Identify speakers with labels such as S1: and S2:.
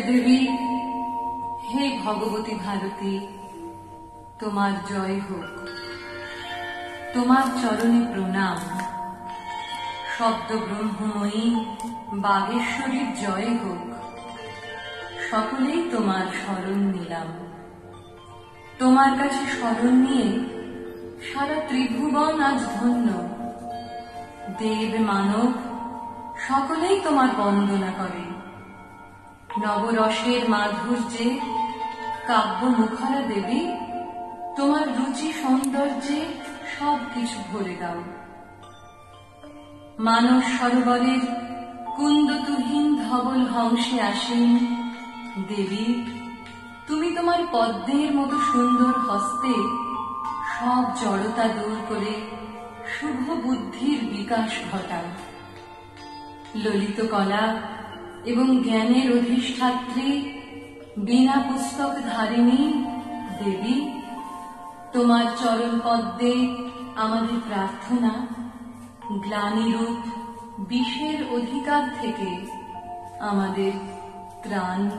S1: দেবী, হে ভগবতী ভারতী, তোমার জয় হোক। তোমার চরণে প্রণাম। শব্দ ব্রহ্মময়ী বাগেশ্বরীর জয় হোক। সকলেই তোমার শরণ নিলাম। তোমার কাছে শরণ নিয়ে সারা ত্রিভুবন আজ ধন্য। দেব মানব সকলেই তোমার বন্দনা করে। নবরসের মাধুর্যে কাব্য মুখরা দেবী, তোমার রুচি সৌন্দর্যে সবকিছু ভরে দাও। মানস সরোবরের কুন্দতুহীন ধবল হংসে আসেন দেবী, তুমি তোমার পদ্মের মতো সুন্দর হস্তে সব জড়তা দূর করে শুভ বুদ্ধির বিকাশ ঘটাও। ললিত কলা এবং জ্ঞানের অধিষ্ঠাত্রী, বিনা পুস্তক ধারিণী দেবী, তোমার চরণ পদ্মে আমাদের প্রার্থনা, গ্লানিরূপ বিষের অধিকার থেকে আমাদের ত্রাণ